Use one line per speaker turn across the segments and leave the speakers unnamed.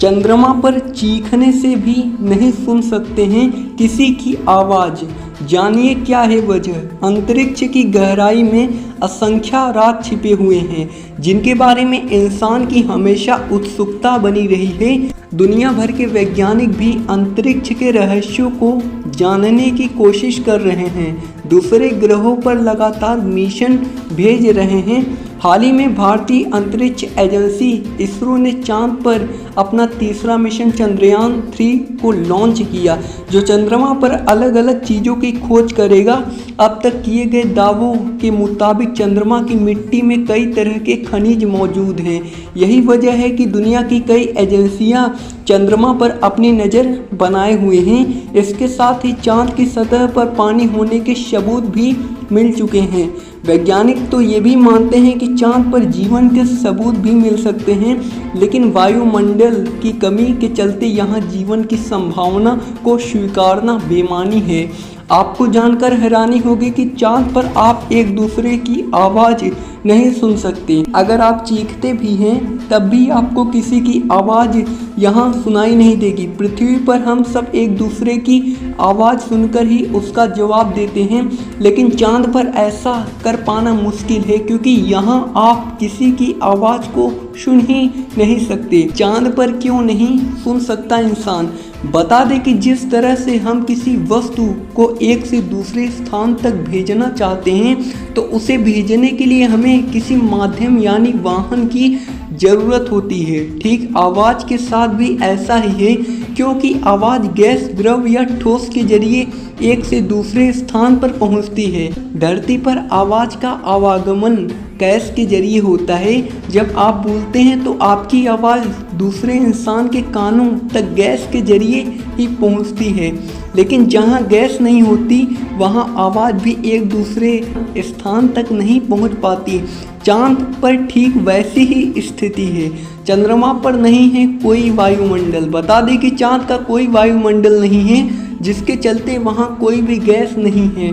चंद्रमा पर चीखने से भी नहीं सुन सकते हैं किसी की आवाज़। जानिए क्या है वजह। अंतरिक्ष की गहराई में असंख्य राज छिपे हुए हैं जिनके बारे में इंसान की हमेशा उत्सुकता बनी रही है। दुनिया भर के वैज्ञानिक भी अंतरिक्ष के रहस्यों को जानने की कोशिश कर रहे हैं, दूसरे ग्रहों पर लगातार मिशन भेज रहे हैं। हाल ही में भारतीय अंतरिक्ष एजेंसी इसरो ने चांद पर अपना तीसरा मिशन चंद्रयान 3 को लॉन्च किया, जो चंद्रमा पर अलग अलग चीज़ों की खोज करेगा। अब तक किए गए दावों के मुताबिक चंद्रमा की मिट्टी में कई तरह के खनिज मौजूद हैं। यही वजह है कि दुनिया की कई एजेंसियां चंद्रमा पर अपनी नज़र बनाए हुए हैं। इसके साथ ही चांद की सतह पर पानी होने के सबूत भी मिल चुके हैं। वैज्ञानिक तो ये भी मानते हैं कि चांद पर जीवन के सबूत भी मिल सकते हैं, लेकिन वायुमंडल की कमी के चलते यहाँ जीवन की संभावना को स्वीकारना बेईमानी है। आपको जानकर हैरानी होगी कि चांद पर आप एक दूसरे की आवाज़ नहीं सुन सकते। अगर आप चीखते भी हैं तब भी आपको किसी की आवाज़ यहाँ सुनाई नहीं देगी। पृथ्वी पर हम सब एक दूसरे की आवाज़ सुनकर ही उसका जवाब देते हैं, लेकिन चांद पर ऐसा कर पाना मुश्किल है क्योंकि यहाँ आप किसी की आवाज़ को सुन ही नहीं सकते। चांद पर क्यों नहीं सुन सकता इंसान? बता दें कि जिस तरह से हम किसी वस्तु को एक से दूसरे स्थान तक भेजना चाहते हैं तो उसे भेजने के लिए हमें किसी माध्यम यानी वाहन की ज़रूरत होती है। ठीक आवाज़ के साथ भी ऐसा ही है, क्योंकि आवाज़ गैस, द्रव या ठोस के जरिए एक से दूसरे स्थान पर पहुंचती है। धरती पर आवाज़ का आवागमन गैस के जरिए होता है। जब आप बोलते हैं तो आपकी आवाज़ दूसरे इंसान के कानों तक गैस के जरिए ही पहुंचती है, लेकिन जहां गैस नहीं होती वहां आवाज़ भी एक दूसरे स्थान तक नहीं पहुंच पाती। चांद पर ठीक वैसी ही स्थिति है। चंद्रमा पर नहीं है कोई वायुमंडल। बता दें कि चांद का कोई वायुमंडल नहीं है, जिसके चलते वहाँ कोई भी गैस नहीं है।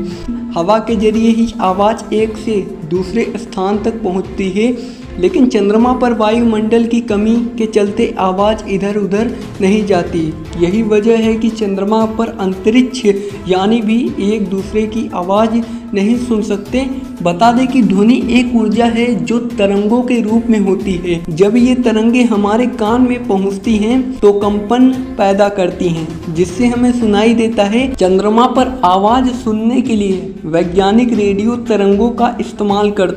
हवा के जरिए ही आवाज़ एक से दूसरे स्थान तक पहुँचती है, लेकिन चंद्रमा पर वायुमंडल की कमी के चलते आवाज़ इधर उधर नहीं जाती। यही वजह है कि चंद्रमा पर अंतरिक्ष यानी भी एक दूसरे की आवाज़ नहीं सुन सकते। बता दें कि ध्वनि एक ऊर्जा है जो तरंगों के रूप में होती है। जब ये तरंगे हमारे कान में पहुंचती हैं तो कंपन पैदा करती हैं, जिससे हमें सुनाई देता है। चंद्रमा पर आवाज़ सुनने के लिए वैज्ञानिक रेडियो तरंगों का इस्तेमाल करते